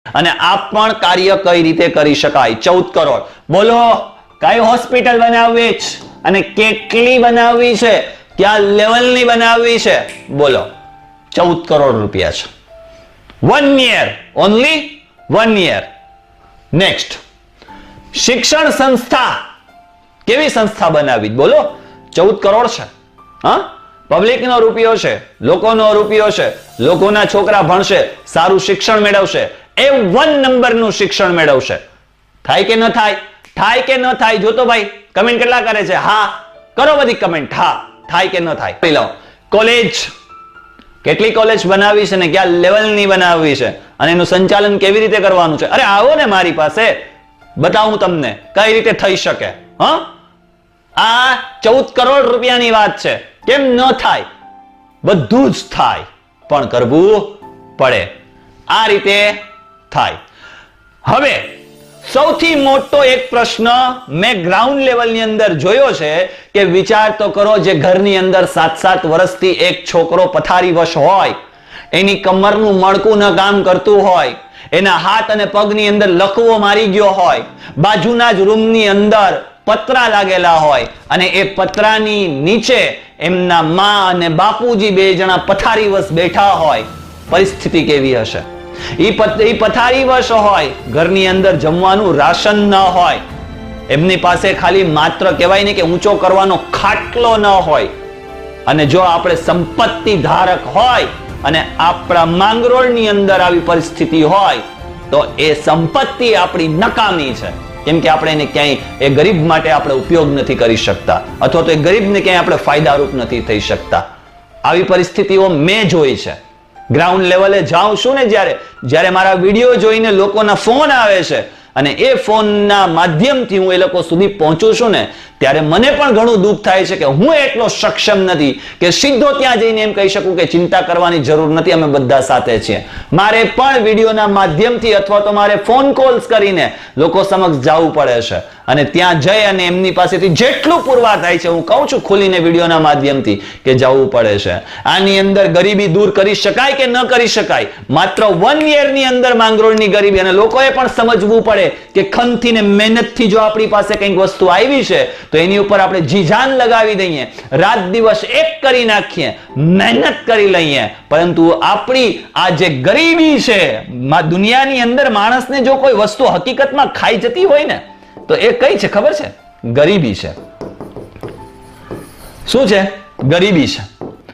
અને આ પણ કાર્ય કઈ રીતે કરી શકાય? 14 કરોડ. બોલો કઈ હોસ્પિટલ બનાવવી છે અને કેટલી બનાવવી છે, કયા લેવલની બનાવવી છે? બોલો 14 કરોડ રૂપિયા છે. 1 year, only 1 year. નેક્સ્ટ, શિક્ષણ સંસ્થા, કેવી સંસ્થા બનાવી? બોલો 14 કરોડ છે. હા, પબ્લિકનો રૂપિયો છે, લોકોનો રૂપિયો છે, લોકોના છોકરા ભણશે, સારું શિક્ષણ મેળવશે, એ 1 નંબરનું શિક્ષણ મેળવશે. થાય કે ન થાય? થાય કે ન થાય? જોતો ભાઈ કમેન્ટ કેટલા કરે છે? હા કરો બધી કમેન્ટ. હા થાય કે ન થાય? કોલેજ, કેટલી કોલેજ બનાવી છે ને કયા લેવલની બનાવવી છે અને એનું સંચાલન કેવી રીતે કરવાનું છે? અરે આવો ને મારી પાસે, બતાવું તમને કઈ રીતે થઈ શકે. હા, આ 14 કરોડ રૂપિયાની વાત છે. કેમ ન થાય? બધું જ થાય, પણ કરવું પડે. આ રીતે થાય. હવે સૌથી મોટો એક પ્રશ્ન મેં ગ્રાઉન્ડ લેવલની અંદર જોયો છે કે વિચાર તો કરો, જે ઘરની અંદર 7-7 વર્ષથી એક છોકરો પથારીવશ હોય, એની કમરનું મણકું ન કામ કરતું હોય, એના હાથ અને પગની અંદર લકવો મારી ગયો હોય, બાજુના જ રૂમની અંદર પતરા લાગેલા હોય અને એ પતરાની નીચે એમના માં અને બાપુજી 2 જણા પથારીવશ બેઠા હોય, પરિસ્થિતિ કેવી હશે? ઈ પથારીવશ હોય, ઘરની અંદર જમવાનું રાશન ન હોય, એમની પાસે ખાલી માત્ર કહેવાય ને કે ઊંચો કરવાનો ખાટલો ન હોય, અને જો આપણે સંપત્તિ ધારક હોય અને આપણા માંગરોળની અંદર આવી પરિસ્થિતિ હોય તો એ સંપત્તિ આપણી નકામી છે. કેમ કે આપણે એને ક્યાંય એ ગરીબ માટે આપણે ઉપયોગ નથી કરી શકતા, અથવા તો એ ગરીબને ક્યાંય આપણે ફાયદારૂપ નથી થઈ શકતા. આવી પરિસ્થિતિઓ મેં જોઈ છે. ગ્રાઉન્ડ લેવલે જાઉં છું ને, જ્યારે મારા વિડીયો જોઈને લોકોના ફોન આવે છે અને એ ફોનના માધ્યમથી હું એ લોકો સુધી પહોંચું છું ને, ત્યારે મને પણ ઘણું દુઃખ થાય છે કે હું એટલો સક્ષમ નથી કે સીધો ત્યાં જઈને એમ કહી શકું કે ચિંતા કરવાની જરૂર નથી, અમે બધા સાથે છીએ. મારે પણ વિડીયોના માધ્યમથી અથવા તો મારે ફોન કોલ્સ કરીને લોકો સમક્ષ જવું પડે છે અને ત્યાં જઈ અને એમની પાસેથી જેટલું પુરવાર થાય છે, હું કહું છું ખુલીને વિડીયોના માધ્યમથી, કે જવું પડે છે. આની અંદર ગરીબી દૂર કરી શકાય કે ન કરી શકાય? માત્ર 1 yearની અંદર માંગરોળની ગરીબી, અને લોકોએ પણ સમજવું પડે કે ખનથી ને મહેનતથી જો આપણી પાસે કંઈક વસ્તુ આવી છે તો એની ઉપર આપણે જીજાન લગાવી દઈએ, રાત દિવસ એક કરી નાખીએ, મહેનત કરી લઈએ, પરંતુ આપણી આ જે ગરીબી છે, દુનિયાની અંદર માણસને જો કોઈ વસ્તુ હકીકતમાં ખાઈ જતી હોય ને તો એ કઈ છે ખબર છે? ગરીબી છે. શું છે? ગરીબી છે.